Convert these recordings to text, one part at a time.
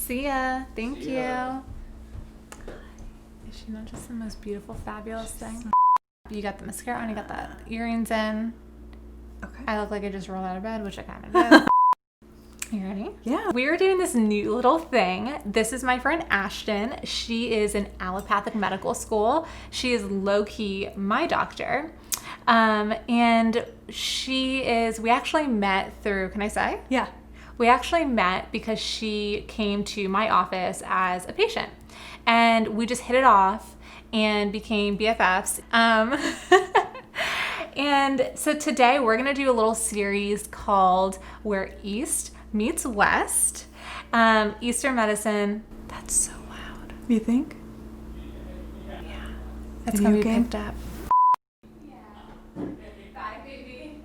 See ya. Thank you. Is she not just the most beautiful, fabulous thing? You got the mascara on, you got the earrings in. Okay. I look like I just rolled out of bed, which I kind of did. You ready? Yeah. We are doing this new little thing. This is my friend Ashton. She is in allopathic medical school. She is low-key my doctor. And we actually met through, can I say? Yeah. We actually met because she came to my office as a patient. And we just hit it off and became BFFs. And so today we're going to do a little series called Where East Meets West. Eastern medicine. That's so loud. You think? Yeah. That's going to be picked up. Yeah. Bye, baby.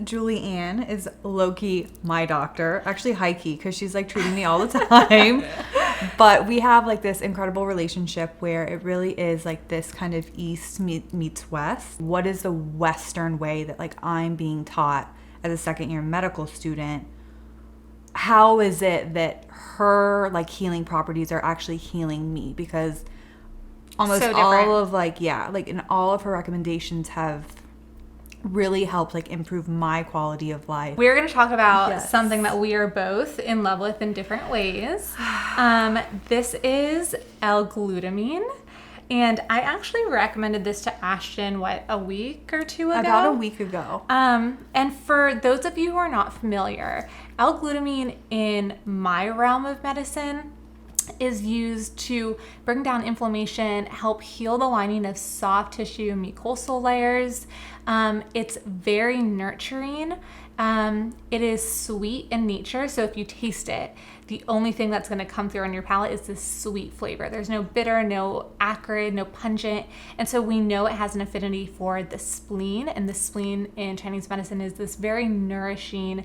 Julie Ann is low-key my doctor. Actually high-key because she's like treating me all the time. But we have like this incredible relationship where it really is like this kind of East meets West. What is the Western way that like I'm being taught as a second-year medical student? How is it that her like healing properties are actually healing me? Because almost So all of in all of her recommendations have really helped like improve my quality of life. We're going to talk about something that we are both in love with in different ways. This is L-Glutamine. And I actually recommended this to Ashton, a week or two ago? About a week ago. And for those of you who are not familiar, L-Glutamine in my realm of medicine is used to bring down inflammation, help heal the lining of soft tissue mucosal layers. It's very nurturing. It is sweet in nature, so if you taste it, the only thing that's going to come through on your palate is this sweet flavor. There's no bitter, no acrid, no pungent, and so we know it has an affinity for the spleen, and the spleen in Chinese medicine is this very nourishing,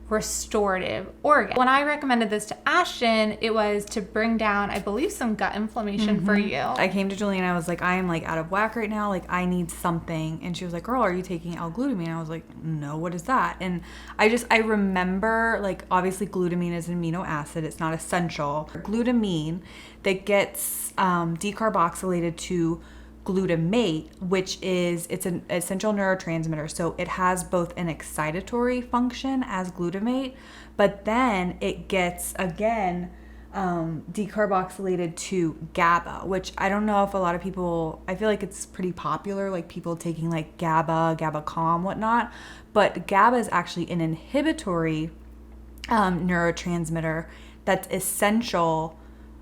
restorative organ. When I recommended this to Ashton, it was to bring down, I believe, some gut inflammation for you. I came to Julie and I was like, I am like out of whack right now. Like I need something. And she was like, girl, are you taking L-Glutamine? I was like, no, what is that? And I remember like obviously glutamine is an amino acid. It's not essential. Glutamine that gets decarboxylated to glutamate, which is it's an essential neurotransmitter, so it has both an excitatory function as glutamate, but then it gets again decarboxylated to GABA, which I don't know if a lot of people, I feel like it's pretty popular, like people taking like GABA calm, whatnot, but GABA is actually an inhibitory neurotransmitter that's essential.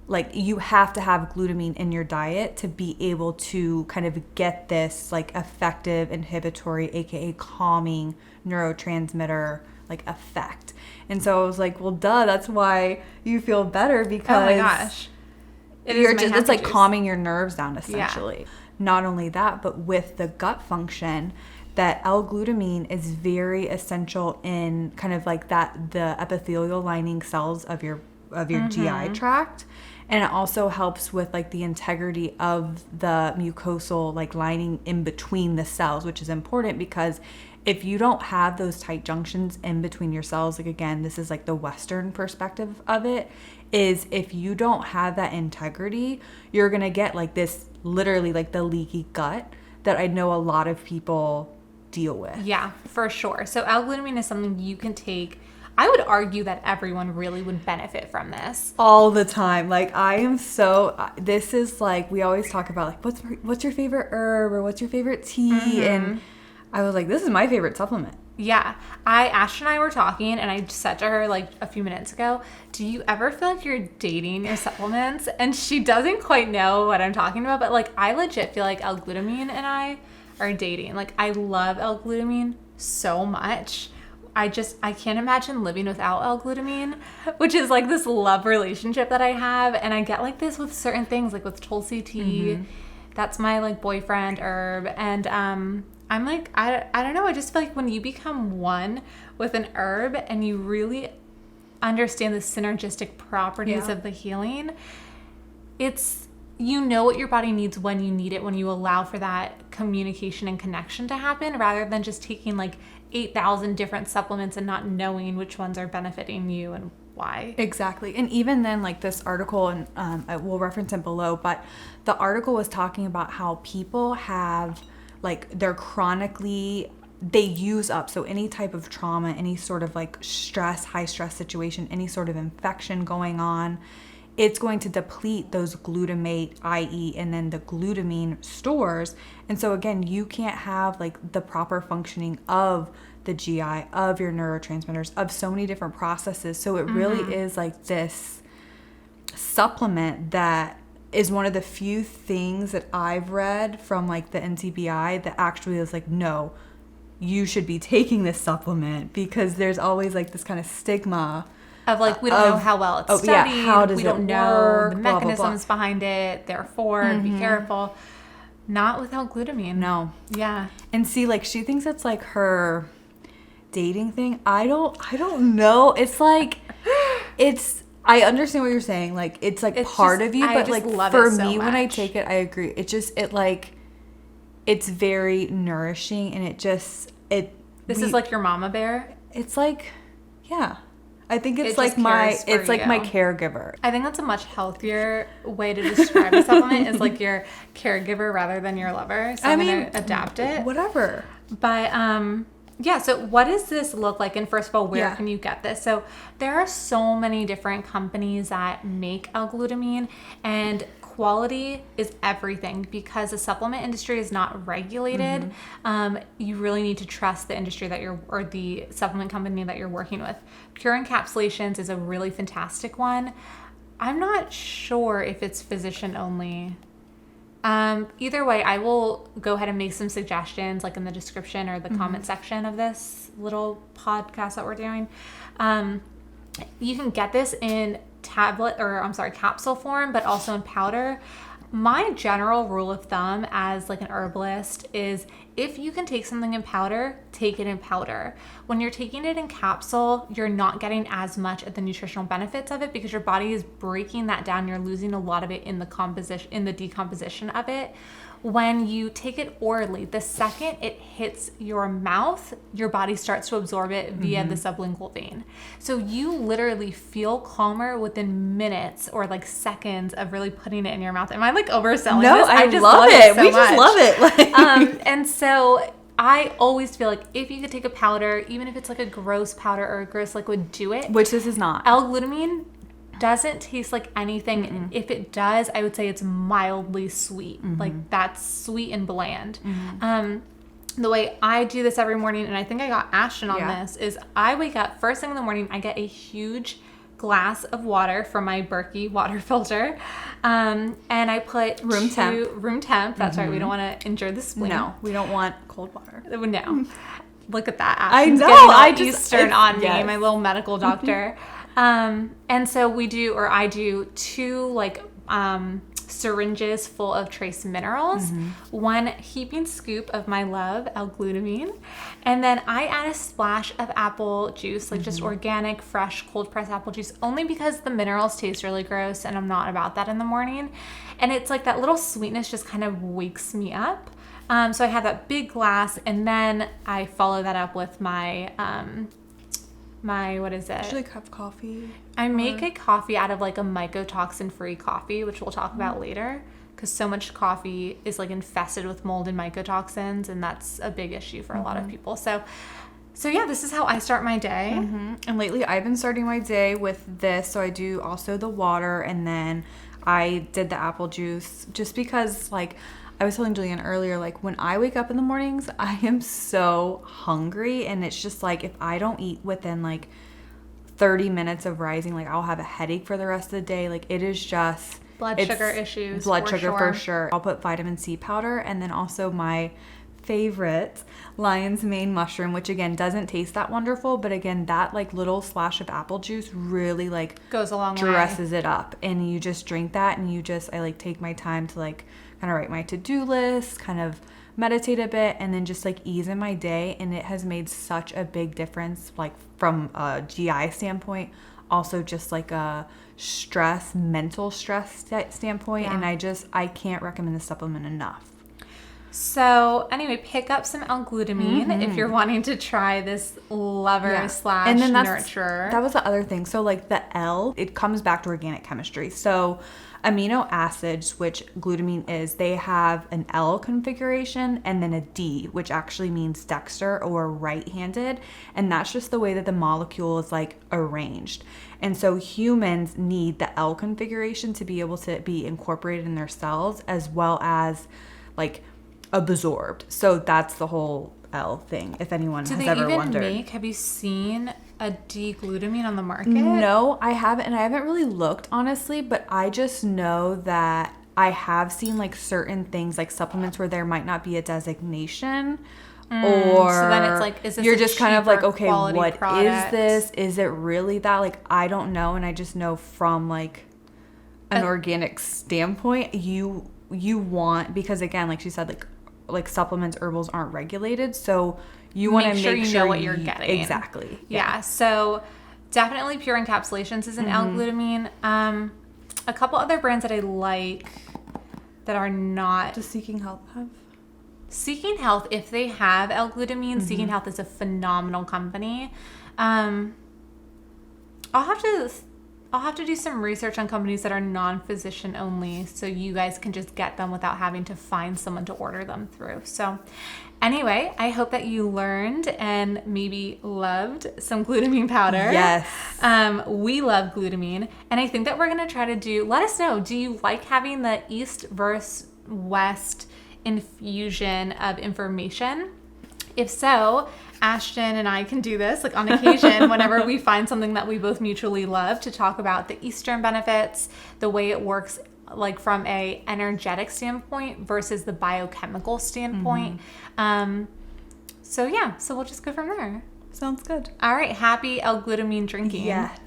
Like you have to have glutamine in your diet to be able to kind of get this like effective inhibitory, aka calming neurotransmitter like effect. And so I was like, well, duh, that's why you feel better, because oh my gosh, it's like calming your nerves down essentially. Yeah. Not only that, but with the gut function, that L-glutamine is very essential in kind of like the epithelial lining cells of your GI tract. And it also helps with like the integrity of the mucosal like lining in between the cells, which is important because if you don't have those tight junctions in between your cells, like again, this is like the Western perspective of it, is if you don't have that integrity, you're going to get like this literally like the leaky gut that I know a lot of people deal with. Yeah, for sure. So L-glutamine is something you can take. I would argue that everyone really would benefit from this. All the time. Like this is like, we always talk about like, what's your favorite herb or what's your favorite tea? And I was like, this is my favorite supplement. Yeah. Ashton and I were talking and I said to her like a few minutes ago, do you ever feel like you're dating your supplements? And she doesn't quite know what I'm talking about, but like I legit feel like L-glutamine and I are dating. Like I love L-glutamine so much. I can't imagine living without L-glutamine, which is like this love relationship that I have. And I get like this with certain things, like with Tulsi tea. That's my like boyfriend herb. And I'm like, I don't know. I just feel like when you become one with an herb and you really understand the synergistic properties of the healing, it's, you know what your body needs when you need it, when you allow for that communication and connection to happen, rather than just taking like 8,000 different supplements and not knowing which ones are benefiting you and why. Exactly. And even then, like this article, and I will reference it below, but the article was talking about how people have, like, they use up. So any type of trauma, any sort of like stress, high stress situation, any sort of infection going on, it's going to deplete those glutamate, i.e., and then the glutamine stores. And so again, you can't have like the proper functioning of the GI, of your neurotransmitters, of so many different processes. So it really is like this supplement that is one of the few things that I've read from like the NCBI that actually is like, no, you should be taking this supplement, because there's always like this kind of stigma of like, we don't know how well it's studied. Yeah, how does we it don't know work, the blah, mechanisms blah, blah. behind it. Therefore, be careful. Not with L-Glutamine. No. Yeah. And see, like, she thinks it's like her dating thing. I don't know. It's like, I understand what you're saying. Like, it's like part of you, but like for me, when I take it, I agree. It's very nourishing, and this is like your mama bear. It's like, yeah. I think it's like my caregiver. I think that's a much healthier way to describe a supplement, is like your caregiver rather than your lover. So I'm going to adapt it. Whatever. But yeah, so what does this look like? And first of all, where can you get this? So there are so many different companies that make L-Glutamine, and quality is everything, because the supplement industry is not regulated. You really need to trust the industry or the supplement company that you're working with. Pure Encapsulations is a really fantastic one. I'm not sure if it's physician only. Either way, I will go ahead and make some suggestions like in the description or the comment section of this little podcast that we're doing. You can get this in capsule form, but also in powder. My general rule of thumb as like an herbalist is, if you can take something in powder, take it in powder. When you're taking it in capsule, you're not getting as much of the nutritional benefits of it, because your body is breaking that down. You're losing a lot of it in the decomposition of it. When you take it orally, the second it hits your mouth, your body starts to absorb it via the sublingual vein. So you literally feel calmer within minutes or like seconds of really putting it in your mouth. Am I like overselling this? I just love it. So we just love it. And so I always feel like if you could take a powder, even if it's like a gross powder or a gross liquid, do it. Which this is not. L-Glutamine doesn't taste like anything. If it does, I would say it's mildly sweet. Like, that's sweet and bland. The way I do this every morning, and I think I got Ashton on this, is I wake up first thing in the morning, I get a huge glass of water from my Berkey water filter, and I put room temp. That's right. We don't want to injure the spleen. No, we don't want cold water. No. Look at that. Ashton's I know. Eastern on me, my little medical doctor. And so I do 2 like syringes full of trace minerals, 1 heaping scoop of my love, L-Glutamine, and then I add a splash of apple juice, like just organic, fresh, cold pressed apple juice, only because the minerals taste really gross and I'm not about that in the morning. And it's like that little sweetness just kind of wakes me up. So I have that big glass, and then I follow that up with my what is it? Usually cup of coffee. I make a coffee out of like a mycotoxin-free coffee, which we'll talk about later, because so much coffee is like infested with mold and mycotoxins, and that's a big issue for a lot of people. So yeah, this is how I start my day. And lately I've been starting my day with this. So I do also the water, and then I did the apple juice, just because, like I was telling Julianne earlier, like when I wake up in the mornings, I am so hungry, and it's just like if I don't eat within like 30 minutes of rising, like I'll have a headache for the rest of the day. Like it is just blood sugar issues. Blood sugar for sure. I'll put vitamin C powder, and then also my favorite lion's mane mushroom, which again doesn't taste that wonderful, but again that like little splash of apple juice really like goes a long way, dresses it up, and you just drink that, and I like take my time to like kind of write my to-do list, kind of meditate a bit, and then just like ease in my day. And it has made such a big difference, like from a GI standpoint, also just like a mental stress standpoint. And I can't recommend the supplement enough. So anyway, pick up some L-Glutamine if you're wanting to try this lover slash and then nurturer. That was the other thing. So like the L, it comes back to organic chemistry. So amino acids, which glutamine is, they have an L configuration and then a D, which actually means dexter or right-handed. And that's just the way that the molecule is like arranged. And so humans need the L configuration to be able to be incorporated in their cells as well as like absorbed. So that's the whole L thing, if anyone has ever wondered. Have you seen a D-glutamine on the market? No, I haven't, and I haven't really looked, honestly, but I just know that I have seen like certain things, like supplements where there might not be a designation. Or so then it's like, is this you're just kind of like, okay, what product? Is this? Is it really that? Like, I don't know. And I just know from like an organic standpoint, you want, because again, like she said, like supplements, herbals aren't regulated. So you want to make sure you know what you're getting. Exactly. Yeah. So definitely Pure Encapsulations is an L-glutamine. A couple other brands that I like that are not. Does Seeking Health have? Seeking Health, if they have L-glutamine, Seeking Health is a phenomenal company. I'll have to do some research on companies that are non-physician only, so you guys can just get them without having to find someone to order them through. So anyway, I hope that you learned and maybe loved some glutamine powder. Yes. We love glutamine, and I think that we're going to try to let us know, do you like having the East versus West infusion of information? If so, Ashton and I can do this like on occasion whenever we find something that we both mutually love, to talk about the Eastern benefits, the way it works like from a energetic standpoint versus the biochemical standpoint. So we'll just go from there. Sounds good. All right, happy L-glutamine drinking. Yes.